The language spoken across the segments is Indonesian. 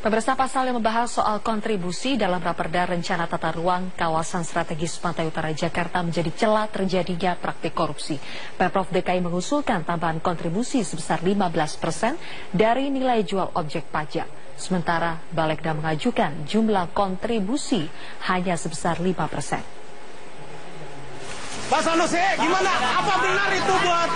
Pemirsa, pasal yang membahas soal kontribusi dalam Raperda Rencana Tata Ruang Kawasan Strategis Pantai Utara Jakarta menjadi celah terjadinya praktik korupsi. Pemprov DKI mengusulkan tambahan kontribusi sebesar 15% dari nilai jual objek pajak. Sementara Balegda mengajukan jumlah kontribusi hanya sebesar 5%. Pak Sanusi, gimana? Apa benar itu buat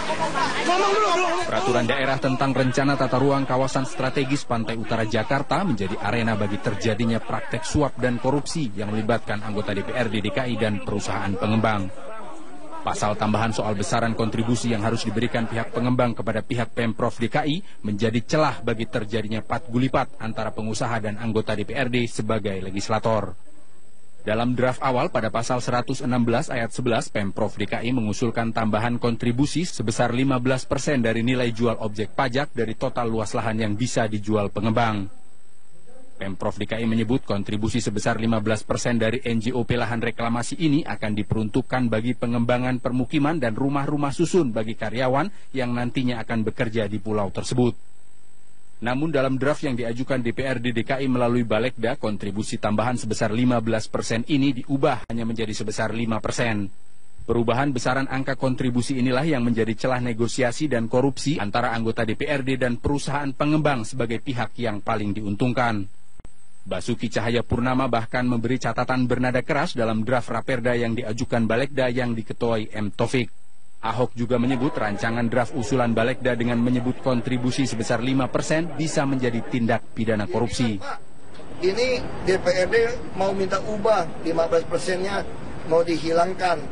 ngomong dulu? Peraturan daerah tentang rencana tata ruang kawasan strategis Pantai Utara Jakarta menjadi arena bagi terjadinya praktek suap dan korupsi yang melibatkan anggota DPRD DKI dan perusahaan pengembang. Pasal tambahan soal besaran kontribusi yang harus diberikan pihak pengembang kepada pihak Pemprov DKI menjadi celah bagi terjadinya pat gulipat antara pengusaha dan anggota DPRD sebagai legislator. Dalam draft awal pada pasal 116 ayat 11, Pemprov DKI mengusulkan tambahan kontribusi sebesar 15% dari nilai jual objek pajak dari total luas lahan yang bisa dijual pengembang. Pemprov DKI menyebut kontribusi sebesar 15% dari NJOP lahan reklamasi ini akan diperuntukkan bagi pengembangan permukiman dan rumah-rumah susun bagi karyawan yang nantinya akan bekerja di pulau tersebut. Namun dalam draft yang diajukan DPRD DKI melalui Balegda, kontribusi tambahan sebesar 15% ini diubah hanya menjadi sebesar 5%. Perubahan besaran angka kontribusi inilah yang menjadi celah negosiasi dan korupsi antara anggota DPRD dan perusahaan pengembang sebagai pihak yang paling diuntungkan. Basuki Cahayapurnama bahkan memberi catatan bernada keras dalam draft Raperda yang diajukan Balegda yang diketuai M. Taufik. Ahok juga menyebut rancangan draft usulan Balegda dengan menyebut kontribusi sebesar 5% bisa menjadi tindak pidana korupsi. Ini DPRD mau minta ubah 15%-nya, mau dihilangkan,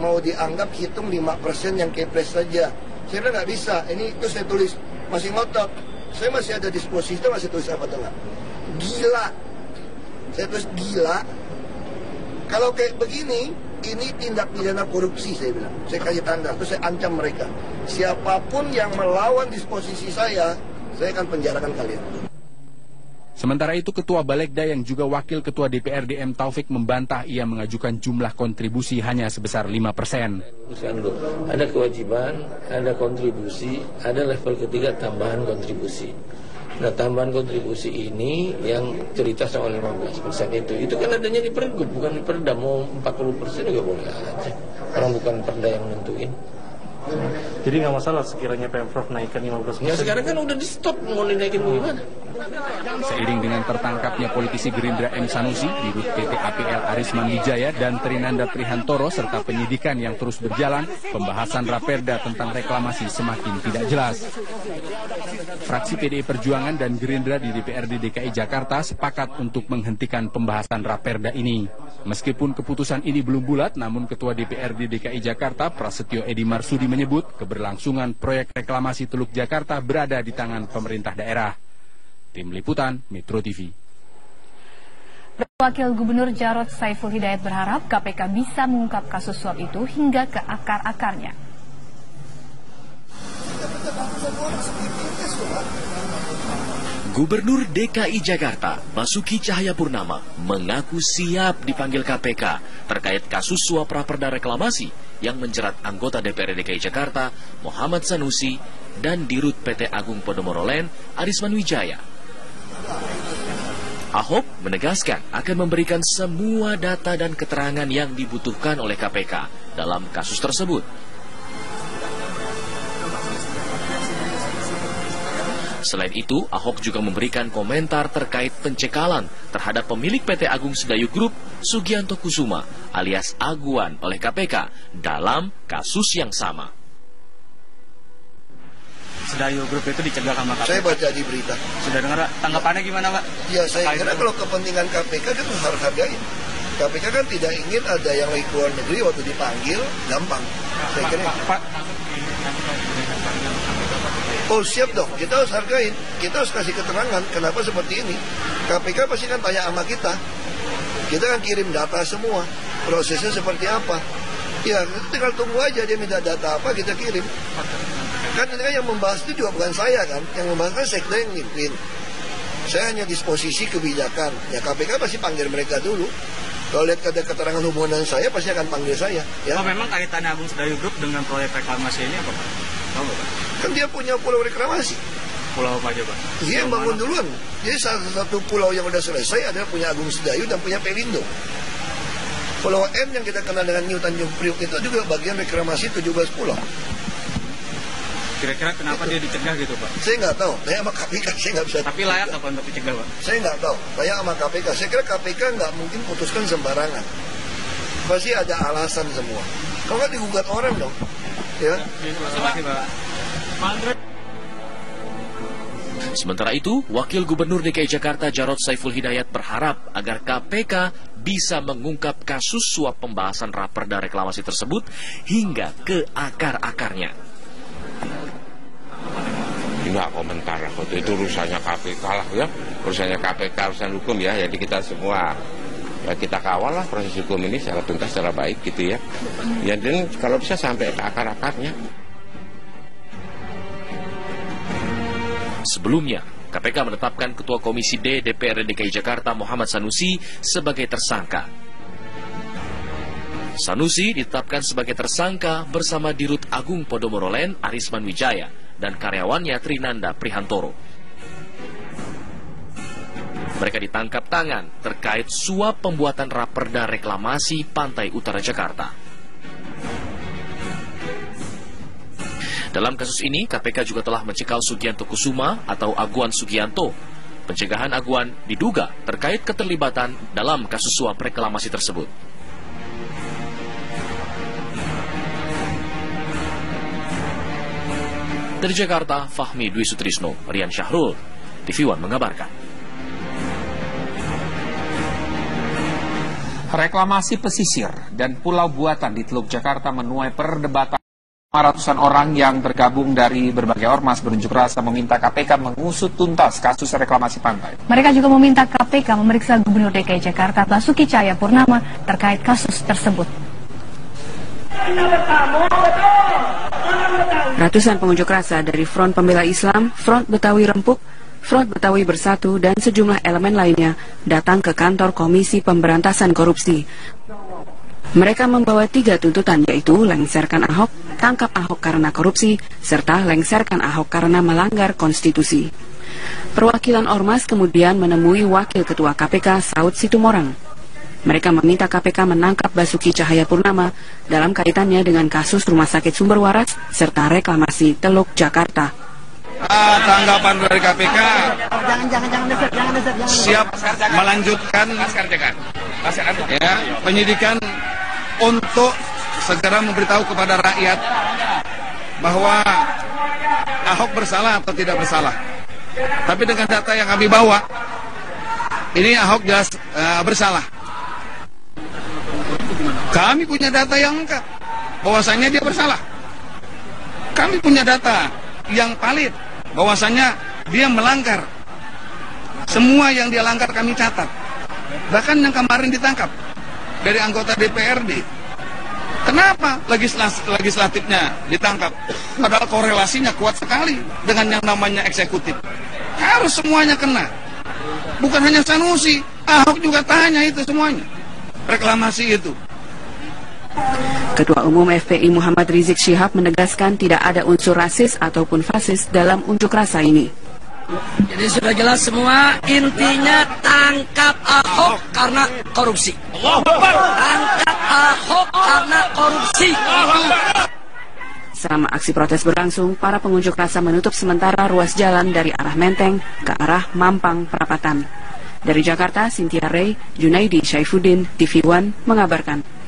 mau dianggap hitung 5% yang kepres saja. Saya bilang nggak bisa, ini itu saya tulis, masih ngotot. Saya masih ada disposisi, saya masih tulis apa tengah. Gila, saya tulis gila. Kalau kayak begini, ini tindak pidana korupsi, saya bilang. Saya kasih tanda, terus saya ancam mereka. Siapapun yang melawan disposisi saya akan penjarakan kalian. Sementara itu, Ketua Balegda yang juga Wakil Ketua DPRD M. Taufik membantah ia mengajukan jumlah kontribusi hanya sebesar 5%. Ada kewajiban, ada kontribusi, ada level ketiga tambahan kontribusi. Nah, tambahan kontribusi ini yang cerita soal 15% itu kan adanya di Pergub, bukan di Perda. Mau 40% juga boleh aja. Orang bukan Perda yang nentuin. Jadi nggak masalah sekiranya Pemprov naikkan 15%. Ya sekarang kan udah di stop, mau dinaikin bagaimana? Seiring dengan tertangkapnya politisi Gerindra M. Sanusi, Dirut PT APL Arisman Wijaya dan Trinanda Prihantoro serta penyidikan yang terus berjalan, pembahasan Raperda tentang reklamasi semakin tidak jelas. Fraksi PDI Perjuangan dan Gerindra di DPRD DKI Jakarta sepakat untuk menghentikan pembahasan Raperda ini. Meskipun keputusan ini belum bulat, namun Ketua DPRD DKI Jakarta Prasetyo Edi Marsudi menyebut keberlangsungan proyek reklamasi Teluk Jakarta berada di tangan pemerintah daerah. Tim Liputan Metro TV. Wakil Gubernur Jarod Saiful Hidayat berharap KPK bisa mengungkap kasus suap itu hingga ke akar-akarnya. Gubernur DKI Jakarta, Basuki Cahayapurnama, mengaku siap dipanggil KPK terkait kasus suap Raperda reklamasi yang menjerat anggota DPRD DKI Jakarta, Muhammad Sanusi, dan Dirut PT Agung Podomoro Land, Arisman Wijaya. Ahok menegaskan akan memberikan semua data dan keterangan yang dibutuhkan oleh KPK dalam kasus tersebut. Selain itu, Ahok juga memberikan komentar terkait pencekalan terhadap pemilik PT Agung Sedayu Group, Sugianto Kusuma, alias Aguan oleh KPK dalam kasus yang sama. Sedayu Group itu dicegah sama KPK. Saya baca di berita. Sudah dengar tanggapannya gimana, Pak? Ya, saya kira kalau kepentingan KPK kan harus hargain. KPK kan tidak ingin ada yang lagi keluar negeri waktu dipanggil, gampang. Saya kira. Pak. Oh siap dong, kita harus hargain. Kita harus kasih keterangan kenapa seperti ini. KPK pasti kan tanya sama kita. Kita kan kirim data semua. Prosesnya seperti apa. Ya, tinggal tunggu aja dia minta data apa, kita kirim. Kan ini kan yang membahas itu juga bukan saya kan. Yang membahas kan sekda yang mimpin. Saya hanya disposisi kebijakan. Ya KPK pasti panggil mereka dulu. Kalau lihat ada keterangan hubungan saya, pasti akan panggil saya. Ya. Oh, memang kaitannya Agung Sedayu Group dengan proyek reklamasi ini apa, Pak? Tahu nggak, Pak? Kan dia punya pulau reklamasi. Pulau apa aja, Pak? Dia yang bangun duluan. Jadi salah satu pulau yang udah selesai adalah punya Agung Sedayu dan punya Pelindo. Pulau M yang kita kenal dengan New Tanjung Priok itu juga bagian reklamasi 17 pulau. Kira-kira kenapa dia dicegah gitu, Pak? Saya nggak tahu, tanya sama KPK, saya nggak bisa. Tapi layak apa untuk dicegah, Pak? Saya nggak tahu, tanya sama KPK. Saya kira KPK nggak mungkin putuskan sembarangan. Pasti ada alasan semua. Kalau nggak digugat orang dong. Ya. Terima kasih, Pak. Sementara itu, Wakil Gubernur DKI Jakarta Jarod Saiful Hidayat berharap agar KPK bisa mengungkap kasus suap pembahasan raperda reklamasi tersebut hingga ke akar-akarnya. Enggak komentar, itu urusannya KPK lah ya, urusannya KPK, urusan hukum ya, jadi kita semua ya kita kawal lah proses hukum ini secara tuntas, secara baik gitu ya. Ya dan kalau bisa sampai ke akar-akarnya. Sebelumnya, KPK menetapkan Ketua Komisi D DPRD DKI Jakarta Muhammad Sanusi sebagai tersangka. Sanusi ditetapkan sebagai tersangka bersama Dirut Agung Podomoro Land Arisman Wijaya dan karyawannya Trinanda Prihantoro. Mereka ditangkap tangan terkait suap pembuatan raperda reklamasi Pantai Utara Jakarta. Dalam kasus ini, KPK juga telah mencekal Sugianto Kusuma atau Aguan Sugianto. Pencegahan Aguan diduga terkait keterlibatan dalam kasus suap reklamasi tersebut. Dari Jakarta, Fahmi Dwi Sutrisno, Rian Syahrul, TV One mengabarkan. Reklamasi pesisir dan pulau buatan di Teluk Jakarta menuai perdebatan. Ratusan orang yang tergabung dari berbagai ormas berunjuk rasa meminta KPK mengusut tuntas kasus reklamasi pantai. Mereka juga meminta KPK memeriksa Gubernur DKI Jakarta Basuki Cahayapurnama terkait kasus tersebut. Ratusan pengunjuk rasa dari Front Pembela Islam, Front Betawi Rempuk, Front Betawi Bersatu, dan sejumlah elemen lainnya datang ke kantor Komisi Pemberantasan Korupsi. Mereka membawa 3 tuntutan, yaitu lengserkan Ahok, tangkap Ahok karena korupsi, serta lengserkan Ahok karena melanggar konstitusi. Perwakilan Ormas kemudian menemui Wakil Ketua KPK Saud Situmorang. Mereka meminta KPK menangkap Basuki Cahayapurnama dalam kaitannya dengan kasus Rumah Sakit Sumber Waras serta reklamasi Teluk Jakarta. Tanggapan dari KPK siap melanjutkan ya, penyidikan untuk segera memberitahu kepada rakyat bahwa Ahok bersalah atau tidak bersalah. Tapi dengan data yang kami bawa, ini Ahok jelas bersalah. Kami punya data yang lengkap bahwasanya dia bersalah. Kami punya data yang valid bahwasanya dia melanggar. Semua yang dia langgar kami catat. Bahkan yang kemarin ditangkap dari anggota DPRD. Kenapa legislatifnya ditangkap? Padahal korelasinya kuat sekali dengan yang namanya eksekutif. Harus semuanya kena. Bukan hanya Sanusi, Ahok juga tanya itu semuanya. Reklamasi itu. Ketua Umum FPI Muhammad Rizik Syihab menegaskan tidak ada unsur rasis ataupun fasis dalam unjuk rasa ini. Jadi sudah jelas semua, intinya tangkap Ahok karena korupsi. Tangkap Ahok karena korupsi. Selama aksi protes berlangsung, para pengunjuk rasa menutup sementara ruas jalan dari arah Menteng ke arah Mampang Perapatan. Dari Jakarta, Cynthia Ray, Junaidi Syaifuddin, TV One mengabarkan.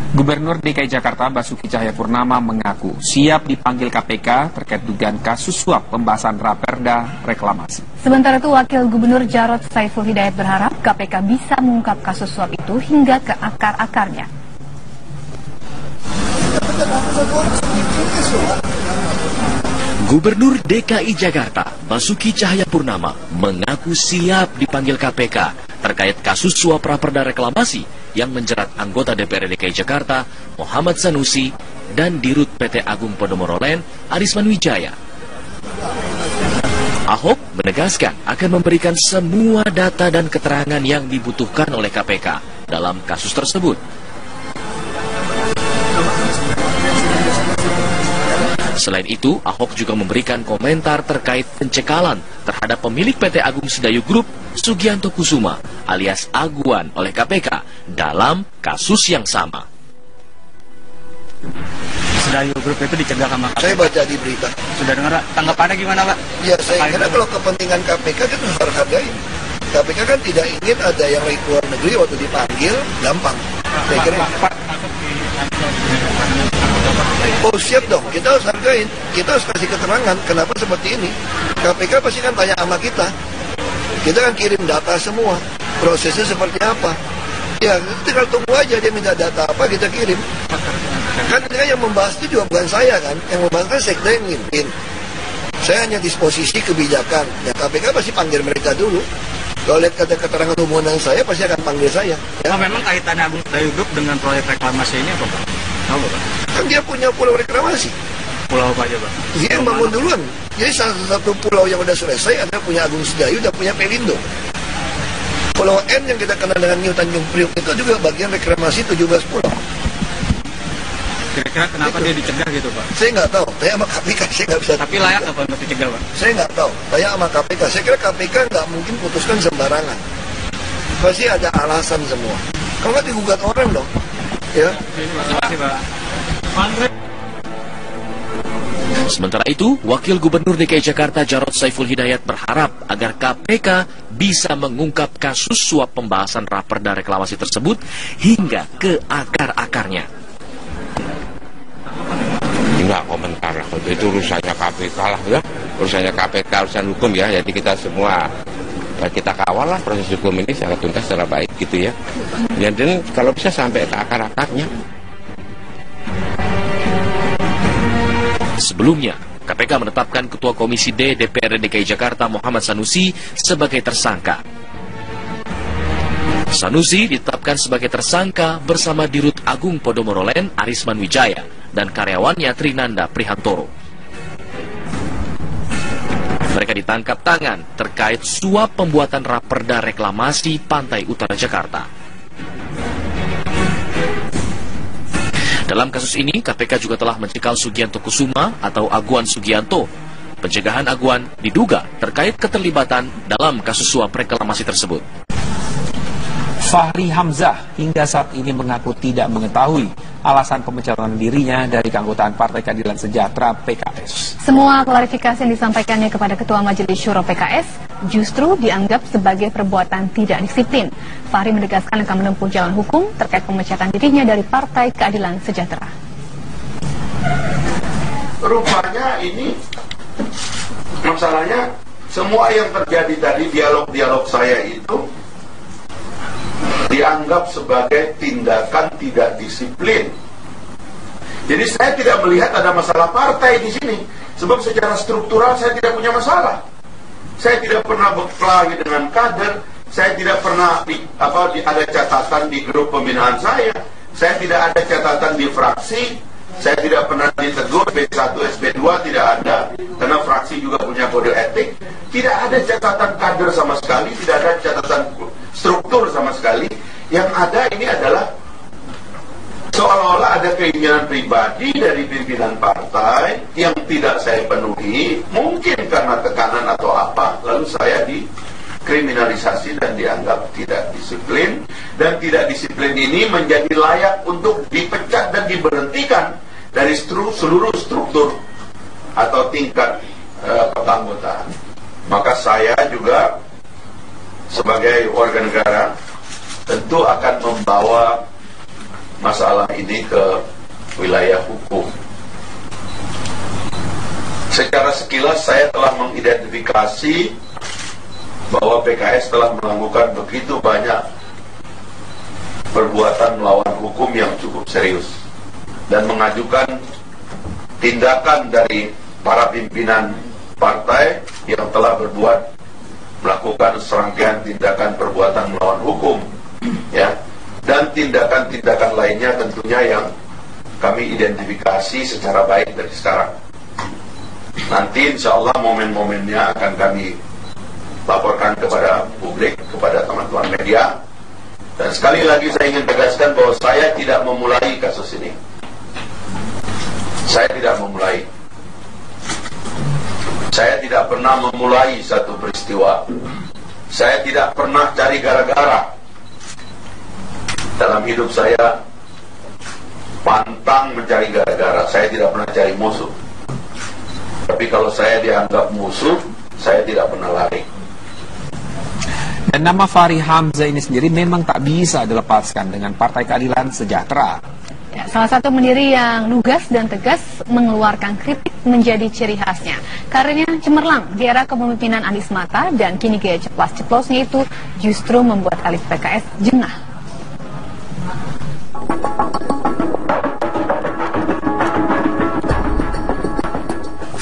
Gubernur DKI Jakarta Basuki Cahayapurnama mengaku siap dipanggil KPK terkait dugaan kasus suap pembahasan raperda reklamasi. Sementara itu, Wakil Gubernur Jarod Saiful Hidayat berharap KPK bisa mengungkap kasus suap itu hingga ke akar-akarnya. Gubernur DKI Jakarta Basuki Cahayapurnama mengaku siap dipanggil KPK terkait kasus suap raperda reklamasi yang menjerat anggota DPRD DKI Jakarta Muhammad Sanusi dan Dirut PT Agung Podomoro Land Arisman Wijaya. Ahok menegaskan akan memberikan semua data dan keterangan yang dibutuhkan oleh KPK dalam kasus tersebut. Selain itu, Ahok juga memberikan komentar terkait pencekalan terhadap pemilik PT Agung Sedayu Group, Sugianto Kusuma, alias Aguan oleh KPK dalam kasus yang sama. Sedayu Group itu dicegah sama KPK. Saya baca di berita. Sudah dengar, Pak? Tanggapannya gimana, Pak? Ya, saya kira kalau kepentingan KPK kita harus hargai. KPK kan tidak ingin ada yang lagi keluar negeri waktu dipanggil, gampang. Saya kira. Oh siap dong, kita harus hargain, kita harus kasih keterangan kenapa seperti ini. KPK pasti kan tanya sama kita kan kirim data semua, prosesnya seperti apa. Ya tinggal tunggu aja dia minta data apa kita kirim. Kan yang membahas itu juga bukan saya kan, yang membahas kan sekda yang ngirim. Saya hanya disposisi kebijakan, ya KPK pasti panggil mereka dulu. Kalau lihat kata keterangan hubungan saya pasti akan panggil saya. Ya. Oh, memang kaitannya Agung Sedayu Group dengan proyek reklamasi ini apa, Pak? Tahu, Pak? Kan dia punya pulau reklamasi. Pulau apa aja, Pak? Dia yang bangun duluan. Jadi salah satu pulau yang udah selesai ada punya Agung Sedayu, udah punya Pelindo. Pulau N yang kita kenal dengan New Tanjung Priok itu juga bagian reklamasi 17 pulau. Kira-kira kenapa dia dicegah gitu, Pak? Saya nggak tahu. Saya sama KPK saya nggak bisa. Tapi layak apa untuk dicegah, Pak? Saya nggak tahu. Saya sama KPK. Saya kira KPK nggak mungkin putuskan sembarangan. Pasti ada alasan semua. Kalau nggak digugat orang dong. Ya. Terima kasih, Pak. Sementara itu, Wakil Gubernur DKI Jakarta Jarod Saiful Hidayat berharap agar KPK bisa mengungkap kasus suap pembahasan raperda reklamasi tersebut hingga ke akar-akarnya. Enggak komentar lah, itu urusannya KPK lah ya, urusannya KPK, urusan hukum ya, jadi kita semua ya kita kawal lah proses hukum ini secara tuntas, secara baik gitu ya. Dan kalau bisa sampai ke akar-akarnya. Sebelumnya, KPK menetapkan Ketua Komisi D DPRD DKI Jakarta Muhammad Sanusi sebagai tersangka. Sanusi ditetapkan sebagai tersangka bersama Dirut Agung Podomoro Land Arisman Wijaya dan karyawannya Trinanda Prihantoro. Mereka ditangkap tangan terkait suap pembuatan raperda reklamasi Pantai Utara Jakarta. Dalam kasus ini, KPK juga telah mencekal Sugianto Kusuma atau Aguan Sugianto. Pencegahan Aguan diduga terkait keterlibatan dalam kasus suap reklamasi tersebut. Fahri Hamzah hingga saat ini mengaku tidak mengetahui alasan pemencalonan dirinya dari keanggotaan Partai Keadilan Sejahtera PKS. Semua klarifikasi yang disampaikannya kepada Ketua Majelis Syuro PKS justru dianggap sebagai perbuatan tidak disiplin. Fahri menegaskan akan menempuh jalan hukum terkait pemecatan dirinya dari Partai Keadilan Sejahtera. Rupanya ini masalahnya semua yang terjadi tadi, dialog-dialog saya itu dianggap sebagai tindakan tidak disiplin. Jadi saya tidak melihat ada masalah partai di sini, sebab secara struktural saya tidak punya masalah. Saya tidak pernah berkelahi dengan kader, saya tidak pernah ada catatan di grup pembinaan saya tidak ada catatan di fraksi, saya tidak pernah ditegur B1, SB2 tidak ada, karena fraksi juga punya kode etik. Tidak ada catatan kader sama sekali, tidak ada catatan struktur sama sekali. Yang ada ini adalah seolah-olah ada keinginan pribadi dari pimpinan partai yang tidak saya penuhi, mungkin karena tekanan atau apa, lalu saya dikriminalisasi dan dianggap tidak disiplin, dan tidak disiplin ini menjadi layak untuk dipecat dan diberhentikan dari seluruh struktur atau tingkat keanggotaan. Maka saya juga sebagai warga negara tentu akan membawa masalah ini ke wilayah hukum. Secara sekilas saya telah mengidentifikasi bahwa PKS telah melakukan begitu banyak perbuatan melawan hukum yang cukup serius dan mengajukan tindakan dari para pimpinan partai yang telah melakukan serangkaian tindakan perbuatan melawan hukum, ya, dan tindakan-tindakan lainnya tentunya yang kami identifikasi secara baik dari sekarang. Nanti insya Allah momen-momennya akan kami laporkan kepada publik, kepada teman-teman media. Dan sekali lagi saya ingin tegaskan bahwa saya tidak memulai kasus ini. Saya tidak memulai. Saya tidak pernah memulai satu peristiwa. Saya tidak pernah cari gara-gara. Dalam hidup saya pantang mencari gara-gara. Saya tidak pernah cari musuh. Tapi kalau saya dianggap musuh, saya tidak pernah lari. Dan nama Fahri Hamzah ini sendiri memang tak bisa dilepaskan dengan Partai Keadilan Sejahtera. Ya, salah satu pendiri yang lugas dan tegas mengeluarkan kritik menjadi ciri khasnya. Karirnya cemerlang di era kepemimpinan Anies Mata dan kini gaya ceplas-ceplosnya itu justru membuat elit PKS jengah.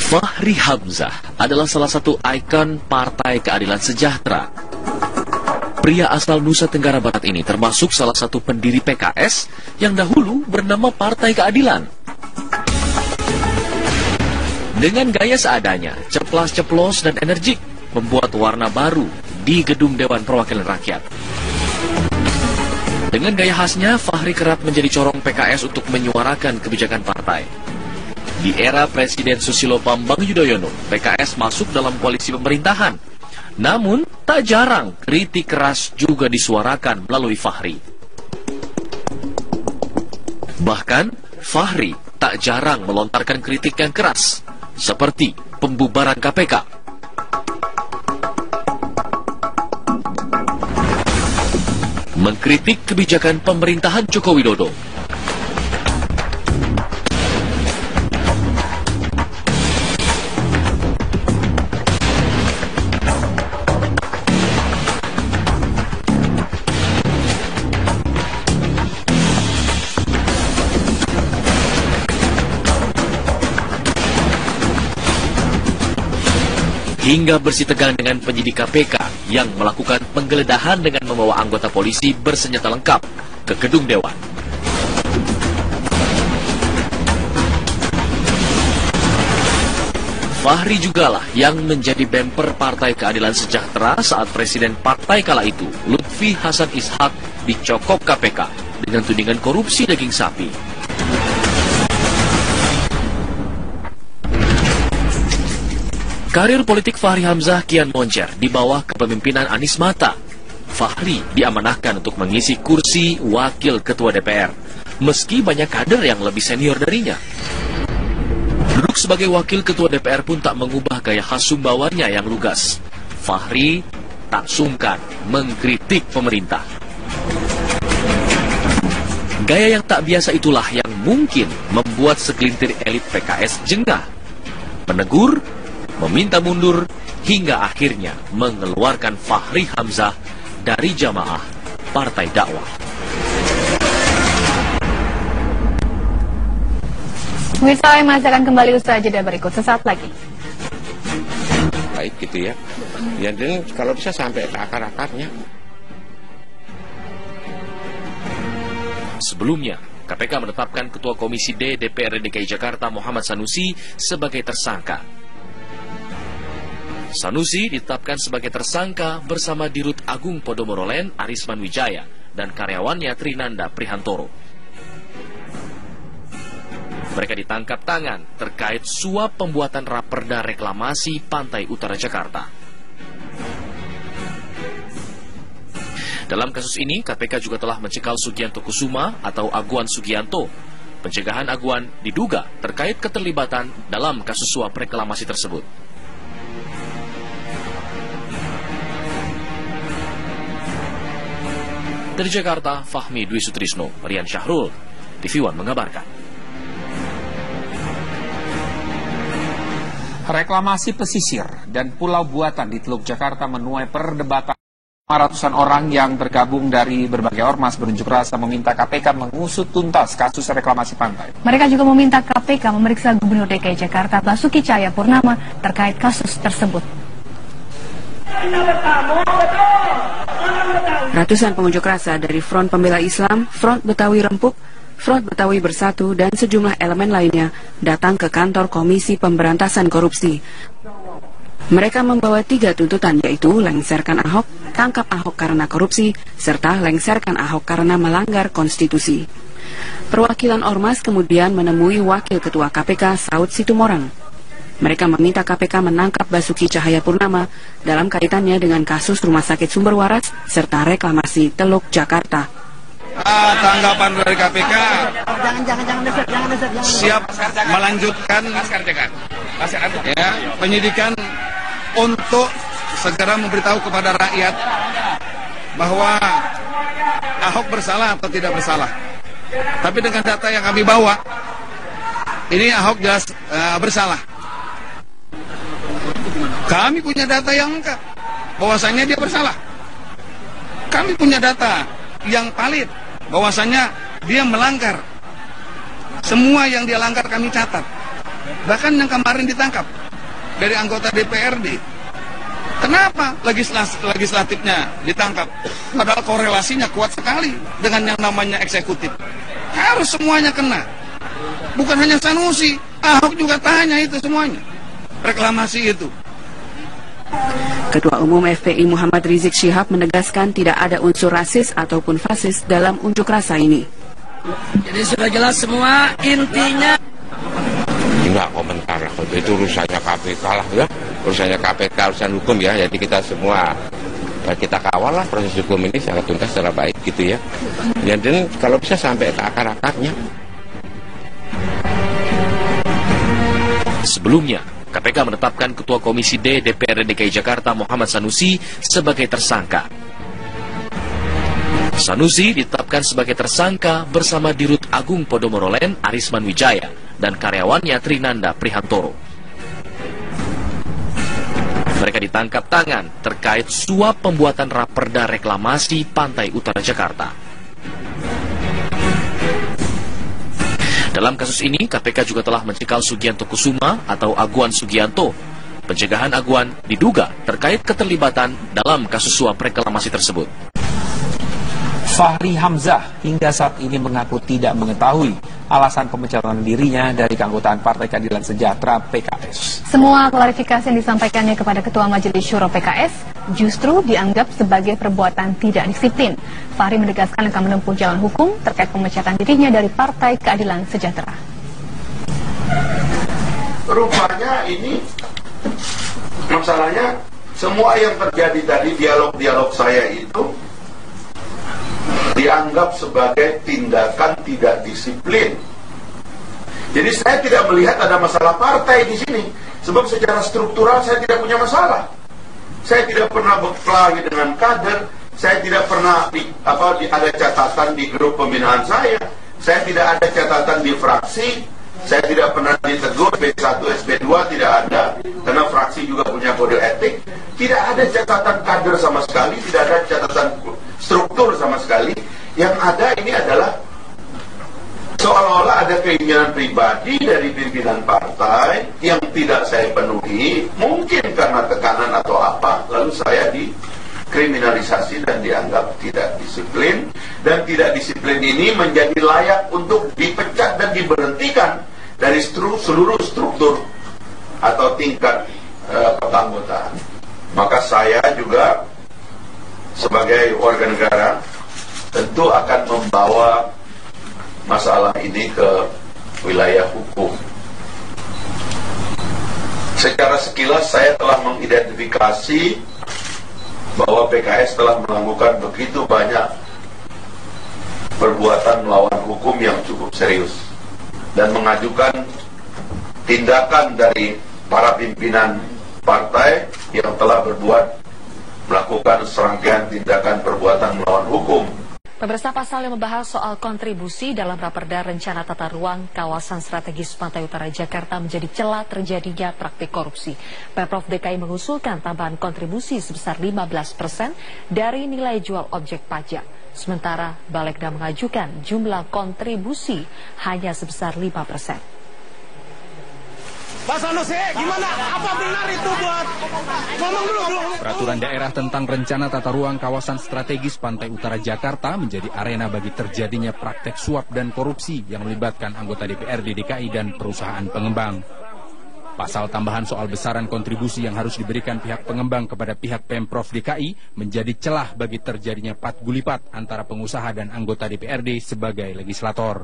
Fahri Hamzah adalah salah satu ikon Partai Keadilan Sejahtera. Pria asal Nusa Tenggara Barat ini termasuk salah satu pendiri PKS yang dahulu bernama Partai Keadilan. Dengan gaya seadanya, ceplas-ceplos dan energik, membuat warna baru di Gedung Dewan Perwakilan Rakyat. Dengan gaya khasnya, Fahri kerap menjadi corong PKS untuk menyuarakan kebijakan partai. Di era Presiden Susilo Bambang Yudhoyono, PKS masuk dalam koalisi pemerintahan. Namun, tak jarang kritik keras juga disuarakan melalui Fahri. Bahkan, Fahri tak jarang melontarkan kritik yang keras, seperti pembubaran KPK. Mengkritik kebijakan pemerintahan Joko Widodo. Hingga bersitegang dengan penyidik KPK yang melakukan penggeledahan dengan membawa anggota polisi bersenjata lengkap ke gedung Dewan. Fahri jugalah yang menjadi bemper Partai Keadilan Sejahtera saat Presiden partai kala itu, Lutfi Hasan Ishak, dicokok KPK dengan tudingan korupsi daging sapi. Karir politik Fahri Hamzah kian moncer di bawah kepemimpinan Anies Mata. Fahri diamanahkan untuk mengisi kursi wakil ketua DPR, meski banyak kader yang lebih senior darinya. Duduk sebagai wakil ketua DPR pun tak mengubah gaya khas sumbawarnya yang lugas. Fahri tak sungkan mengkritik pemerintah. Gaya yang tak biasa itulah yang mungkin membuat segelintir elit PKS jengah. Menegur, meminta mundur, hingga akhirnya mengeluarkan Fahri Hamzah dari jamaah Partai Dakwah. Pemirsa, masih akan kembali usai jeda berikut sesaat lagi. Baik gitu ya. Ya, dan kalau bisa sampai ke akar-akarnya. Sebelumnya, KPK menetapkan Ketua Komisi D DPRD DKI Jakarta Muhammad Sanusi sebagai tersangka. Sanusi ditetapkan sebagai tersangka bersama Dirut Agung Podomorolen Arisman Wijaya dan karyawannya Trinanda Prihantoro. Mereka ditangkap tangan terkait suap pembuatan raperda reklamasi Pantai Utara Jakarta. Dalam kasus ini, KPK juga telah mencekal Sugianto Kusuma atau Aguan Sugianto. Pencegahan Aguan diduga terkait keterlibatan dalam kasus suap reklamasi tersebut. Dari Jakarta, Fahmi Dwi Sutrisno, Rian Syahrul, TV One mengabarkan. Reklamasi pesisir dan pulau buatan di Teluk Jakarta menuai perdebatan. Ratusan orang yang bergabung dari berbagai ormas berunjuk rasa meminta KPK mengusut tuntas kasus reklamasi pantai. Mereka juga meminta KPK memeriksa Gubernur DKI Jakarta Basuki Cahayapurnama terkait kasus tersebut. Ratusan pengunjuk rasa dari Front Pembela Islam, Front Betawi Rempuk, Front Betawi Bersatu, dan sejumlah elemen lainnya datang ke kantor Komisi Pemberantasan Korupsi. Mereka membawa 3 tuntutan, yaitu lengserkan Ahok, tangkap Ahok karena korupsi, serta lengserkan Ahok karena melanggar konstitusi. Perwakilan Ormas kemudian menemui Wakil Ketua KPK Saud Situmorang. Mereka meminta KPK menangkap Basuki Cahayapurnama dalam kaitannya dengan kasus Rumah Sakit Sumber Waras serta reklamasi Teluk Jakarta. Tanggapan dari KPK siap melanjutkan penyidikan untuk segera memberitahu kepada rakyat bahwa Ahok bersalah atau tidak bersalah. Tapi dengan data yang kami bawa, ini Ahok jelas bersalah. Kami punya data yang lengkap bahwasanya dia bersalah. Kami punya data yang valid bahwasanya dia melanggar. Semua yang dia langgar kami catat. Bahkan yang kemarin ditangkap dari anggota DPRD. Kenapa legislatifnya ditangkap? Padahal korelasinya kuat sekali dengan yang namanya eksekutif. Harus semuanya kena. Bukan hanya Sanusi, Ahok juga tanya itu semuanya. Reklamasi itu. Ketua Umum FPI Muhammad Rizik Syihab menegaskan tidak ada unsur rasis ataupun fasis dalam unjuk rasa ini. Jadi sudah jelas semua, intinya enggak komentar, itu urusannya KPK lah ya, urusannya KPK, urusan hukum ya, jadi kita semua ya, kita kawal lah proses hukum ini secara tuntas, secara baik gitu ya. Dan kalau bisa sampai ke akar-akarnya. Sebelumnya, KPK menetapkan Ketua Komisi D DPRD DKI Jakarta Muhammad Sanusi sebagai tersangka. Sanusi ditetapkan sebagai tersangka bersama Dirut Agung Podomoro Land Arisman Wijaya dan karyawannya Trinanda Prihantoro. Mereka ditangkap tangan terkait suap pembuatan raperda reklamasi Pantai Utara Jakarta. Dalam kasus ini, KPK juga telah mencekal Sugianto Kusuma atau Aguan Sugianto. Pencegahan Aguan diduga terkait keterlibatan dalam kasus suap reklamasi tersebut. Fahri Hamzah hingga saat ini mengaku tidak mengetahui alasan pemecatan dirinya dari keanggotaan Partai Keadilan Sejahtera PKS. Semua klarifikasi yang disampaikannya kepada Ketua Majelis Syuro PKS justru dianggap sebagai perbuatan tidak disiplin. Fahri menegaskan akan menempuh jalan hukum terkait pemecatan dirinya dari Partai Keadilan Sejahtera. Rupanya ini masalahnya semua yang terjadi tadi, dialog-dialog saya itu dianggap sebagai tindakan tidak disiplin. Jadi saya tidak melihat ada masalah partai di sini, sebab secara struktural saya tidak punya masalah. Saya tidak pernah berkelahi dengan kader, saya tidak pernah ada catatan di grup pembinaan saya tidak ada catatan di fraksi, saya tidak pernah ditegur B1, SB2, tidak ada, karena fraksi juga punya kode etik. Tidak ada catatan kader sama sekali, tidak ada catatan struktur sama sekali. Yang ada ini adalah seolah-olah ada keinginan pribadi dari pimpinan partai yang tidak saya penuhi, mungkin karena tekanan atau apa, lalu saya dikriminalisasi dan dianggap tidak disiplin. Dan tidak disiplin ini menjadi layak untuk dipecat dan diberhentikan dari seluruh struktur atau tingkat keanggotaan. Maka saya juga sebagai warga negara tentu akan membawa masalah ini ke wilayah hukum. Secara sekilas saya telah mengidentifikasi bahwa PKS telah melakukan begitu banyak perbuatan melawan hukum yang cukup serius dan mengajukan tindakan dari para pimpinan partai yang telah melakukan serangkaian tindakan perbuatan melawan hukum. Pemirsa, pasal yang membahas soal kontribusi dalam Raperda Rencana Tata Ruang Kawasan Strategis Pantai Utara Jakarta menjadi celah terjadinya praktik korupsi. Pemprov DKI mengusulkan tambahan kontribusi sebesar 15% dari nilai jual objek pajak. Sementara Balegda mengajukan jumlah kontribusi hanya sebesar 5%. Pak Sanusi, gimana? Apa benar itu buat ngomong dulu? Peraturan daerah tentang rencana tata ruang kawasan strategis Pantai Utara Jakarta menjadi arena bagi terjadinya praktek suap dan korupsi yang melibatkan anggota DPRD DKI dan perusahaan pengembang. Pasal tambahan soal besaran kontribusi yang harus diberikan pihak pengembang kepada pihak Pemprov DKI menjadi celah bagi terjadinya pat gulipat antara pengusaha dan anggota DPRD sebagai legislator.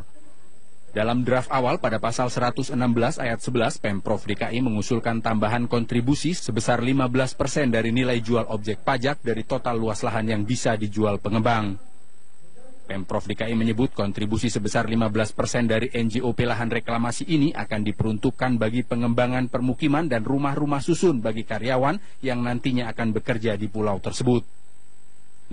Dalam draft awal pada pasal 116 ayat 11, Pemprov DKI mengusulkan tambahan kontribusi sebesar 15% dari nilai jual objek pajak dari total luas lahan yang bisa dijual pengembang. Pemprov DKI menyebut kontribusi sebesar 15% dari NJOP lahan reklamasi ini akan diperuntukkan bagi pengembangan permukiman dan rumah-rumah susun bagi karyawan yang nantinya akan bekerja di pulau tersebut.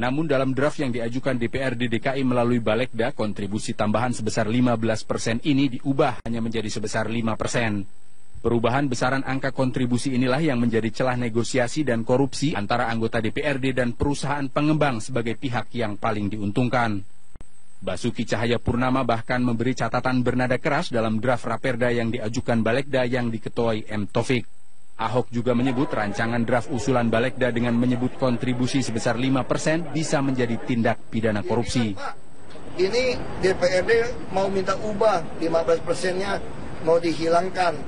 Namun dalam draft yang diajukan DPRD DKI melalui Balegda, kontribusi tambahan sebesar 15% ini diubah hanya menjadi sebesar 5%. Perubahan besaran angka kontribusi inilah yang menjadi celah negosiasi dan korupsi antara anggota DPRD dan perusahaan pengembang sebagai pihak yang paling diuntungkan. Basuki Cahayapurnama bahkan memberi catatan bernada keras dalam draft Raperda yang diajukan Balegda yang diketuai M. Taufik. Ahok juga menyebut rancangan draft usulan Balegda dengan menyebut kontribusi sebesar 5% bisa menjadi tindak pidana korupsi. Ini DPRD mau minta ubah 15%-nya, mau dihilangkan,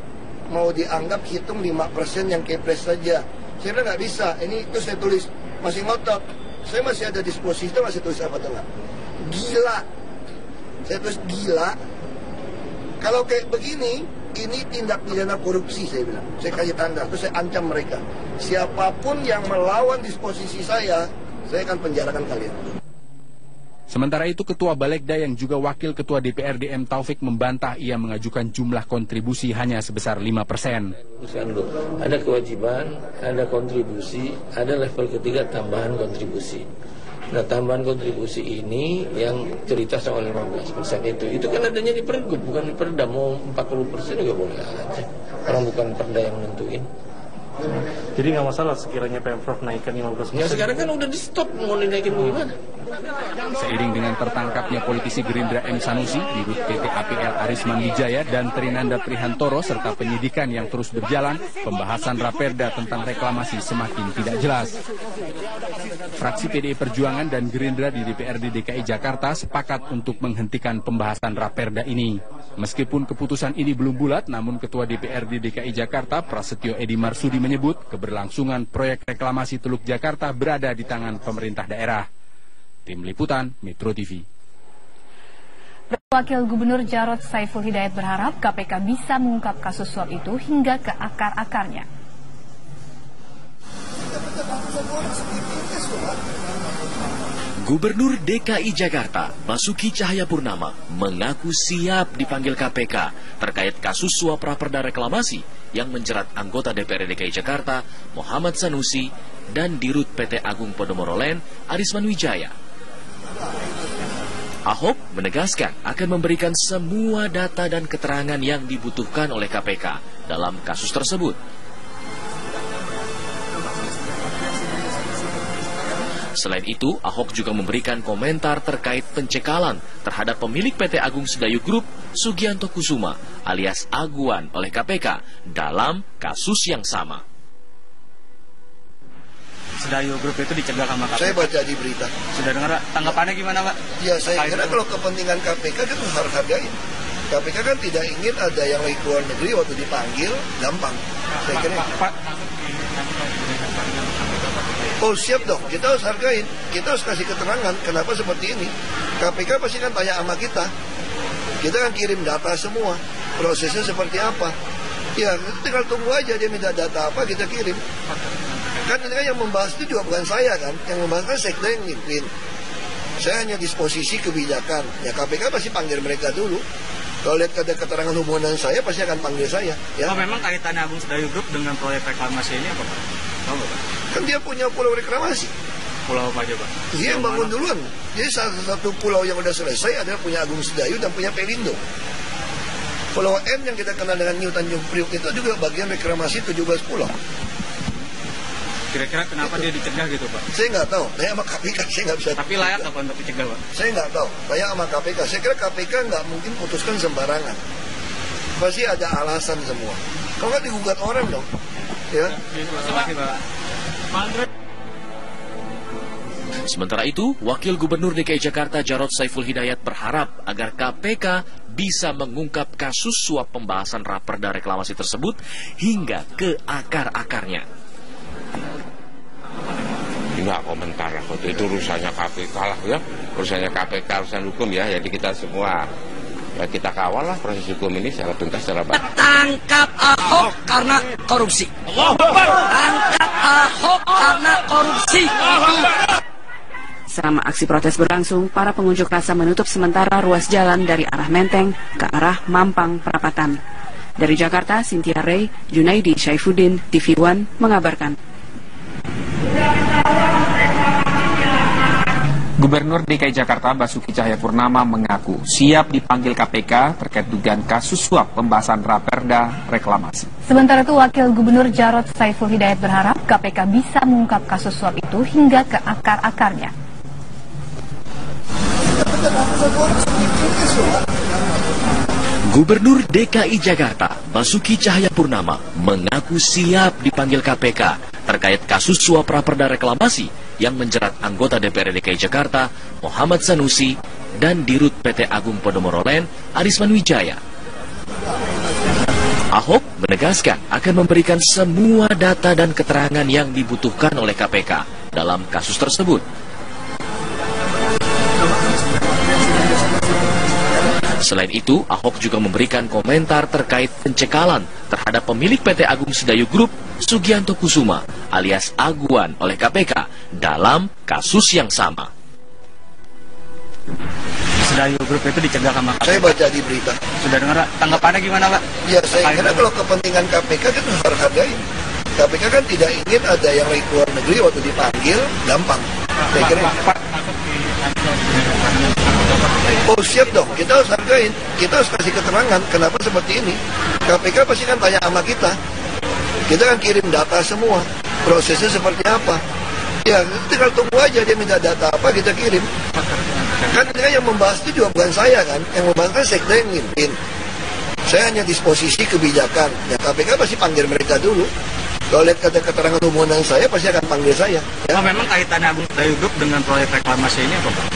mau dianggap hitung 5% yang kepres saja. Saya bilang nggak bisa, ini itu saya tulis, masih ngotot. Saya masih ada disposisi, masih tulis apa tuh? Gila. Saya tulis gila. Kalau kayak begini, ini tindak pidana korupsi, saya bilang. Saya kasih tanda, terus saya ancam mereka. Siapapun yang melawan disposisi saya akan penjarakan kalian. Sementara itu, Ketua Balegda yang juga Wakil Ketua DPRD M. Taufik membantah ia mengajukan jumlah kontribusi hanya sebesar 5%. Ada kewajiban, ada kontribusi, ada level ketiga tambahan kontribusi. Nah, tambahan kontribusi ini yang cerita soal 15% itu kan adanya di Pergub, bukan di Perda. Mau 40% juga boleh aja. Orang bukan Perda yang menentuin. Jadi nggak masalah sekiranya Pemprov naikkan 15%. Ya sekarang kan udah di stop, mau dinaikin bagaimana? Seiring dengan tertangkapnya politisi Gerindra M. Sanusi, Dirut PT APL Arisman Wijaya dan Trinanda Prihantoro serta penyidikan yang terus berjalan, pembahasan Raperda tentang reklamasi semakin tidak jelas. Fraksi PDI Perjuangan dan Gerindra di DPRD DKI Jakarta sepakat untuk menghentikan pembahasan Raperda ini. Meskipun keputusan ini belum bulat, namun Ketua DPRD DKI Jakarta Prasetyo Edi Marsudi menyebut keberlangsungan proyek reklamasi Teluk Jakarta berada di tangan pemerintah daerah. Tim Liputan Metro TV. Wakil Gubernur Jarod Saiful Hidayat berharap KPK bisa mengungkap kasus suap itu hingga ke akar-akarnya. Gubernur DKI Jakarta, Basuki Cahayapurnama, mengaku siap dipanggil KPK terkait kasus suap raperda reklamasi yang menjerat anggota DPRD DKI Jakarta, Muhammad Sanusi, dan Dirut PT Agung Podomoro Land, Arisman Wijaya. Ahok menegaskan akan memberikan semua data dan keterangan yang dibutuhkan oleh KPK dalam kasus tersebut. Selain itu, Ahok juga memberikan komentar terkait pencekalan terhadap pemilik PT Agung Sedayu Group, Sugianto Kusuma, alias Aguan oleh KPK dalam kasus yang sama. Sedayu Group itu dicegah sama KPK. Saya baca di berita. Sudah dengar tanggapannya gimana, Pak? Ya, saya kira kalau kepentingan KPK kan harus hargain. KPK kan tidak ingin ada yang lagi keluar negeri waktu dipanggil gampang. Saya kira. Pak. Oh siap dong, kita harus hargain, kita harus kasih keterangan kenapa seperti ini. KPK pasti kan tanya sama kita kan kirim data semua, prosesnya seperti apa. Ya tinggal tunggu aja dia minta data apa kita kirim. Kan ini kan yang membahas itu juga bukan saya kan, yang membahas kan sekda yang mimpin. Saya hanya disposisi kebijakan, ya KPK pasti panggil mereka dulu. Kalau lihat ada keterangan hubungan saya pasti akan panggil saya. Ya. Oh, memang kaitannya Agung Sedayu Group dengan proyek reklamasi ini apa Pak? Tahu nggak Pak? Kan dia punya pulau reklamasi. Pulau apa aja Pak? Dia yang bangun duluan. Jadi salah satu pulau yang udah selesai adalah punya Agung Sedayu dan punya Pelindo. Pulau M yang kita kenal dengan New Tanjung Priok itu juga bagian reklamasi 17 pulau. Kira-kira kenapa dia dicegah gitu Pak? Saya nggak tahu. Tanya sama KPK, saya nggak bisa. Tapi layak apa untuk dicegah Pak? Saya nggak tahu. Tanya sama KPK. Saya kira KPK nggak mungkin putuskan sembarangan. Pasti ada alasan semua. Kalau nggak digugat orang dong. Ya. Terima kasih Pak. Sementara itu, Wakil Gubernur DKI Jakarta Jarod Saiful Hidayat berharap agar KPK bisa mengungkap kasus suap pembahasan raperda reklamasi tersebut hingga ke akar-akarnya. Enggak komentar lah, itu urusannya KPK lah ya, urusannya KPK, urusan hukum ya, jadi kita semua Ya, kita kawal lah proses hukum ini secara tuntas, secara baik. Tangkap Ahok karena korupsi. Tangkap Ahok karena korupsi. Selama aksi protes berlangsung, para pengunjuk rasa menutup sementara ruas jalan dari arah Menteng ke arah Mampang Perapatan. Dari Jakarta, Cynthia Ray, Junaidi Syaifuddin, TV One mengabarkan. Gubernur DKI Jakarta Basuki Cahayapurnama mengaku siap dipanggil KPK terkait dugaan kasus suap pembahasan Raperda reklamasi. Sementara itu, Wakil Gubernur Jarod Saiful Hidayat berharap KPK bisa mengungkap kasus suap itu hingga ke akar-akarnya. Gubernur DKI Jakarta Basuki Cahayapurnama mengaku siap dipanggil KPK terkait kasus suap Raperda reklamasi yang menjerat anggota DPR DKI Jakarta Muhammad Sanusi dan Dirut PT Agung Podomoro Land Arisman Wijaya. Ahok menegaskan akan memberikan semua data dan keterangan yang dibutuhkan oleh KPK dalam kasus tersebut. Selain itu, Ahok juga memberikan komentar terkait pencekalan terhadap pemilik PT Agung Sedayu Group, Sugianto Kusuma, alias Aguan oleh KPK dalam kasus yang sama. Sedayu Group itu dicegah sama KPK. Saya baca di berita. Sudah dengar, tanggapannya gimana, Pak? Ya, saya kira kalau kepentingan KPK kan harus hargai. KPK kan tidak ingin ada yang lagi keluar negeri waktu dipanggil, gampang. Saya kira. Oh siap dong, kita harus hargain, kita harus kasih keterangan kenapa seperti ini. KPK pasti kan tanya sama kita kan kirim data semua, prosesnya seperti apa. Ya tinggal tunggu aja dia minta data apa kita kirim. Kan yang membahas itu juga bukan saya kan, yang membahas kan sekda yang ngirim. Saya hanya disposisi kebijakan, ya KPK pasti panggil mereka dulu. Kalau lihat kata keterangan hubungan saya pasti akan panggil saya. Ya. Oh, memang kaitannya Agung Sedayu Group dengan proyek reklamasi ini apa, Pak?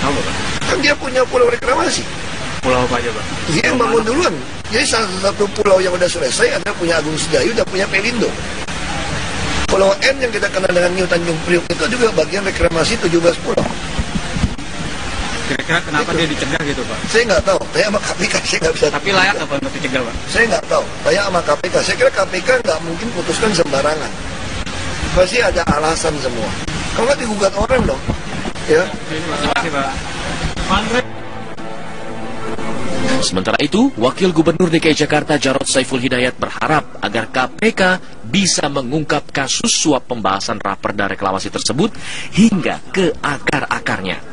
Tahu, Pak? Kan dia punya pulau reklamasi. Pulau apa aja, Pak? Dia yang bangun duluan. Jadi salah satu pulau yang udah selesai ada punya Agung Sedayu, udah punya Pelindo. Pulau N yang kita kenal dengan New Tanjung Priok itu juga bagian reklamasi 17 pulau. Kira-kira kenapa dia dicegah gitu, Pak? Saya nggak tahu. Tanya sama KPK, saya nggak bisa. Tapi layak apa untuk dicegah, Pak? Saya nggak tahu. Tanya sama KPK. Saya kira KPK nggak mungkin putuskan sembarangan. Pasti ada alasan semua. Kalau nggak digugat orang dong. Ya. Terima kasih, Pak. Sementara itu, Wakil Gubernur DKI Jakarta Jarod Saiful Hidayat berharap agar KPK bisa mengungkap kasus suap pembahasan Raperda reklamasi tersebut hingga ke akar-akarnya.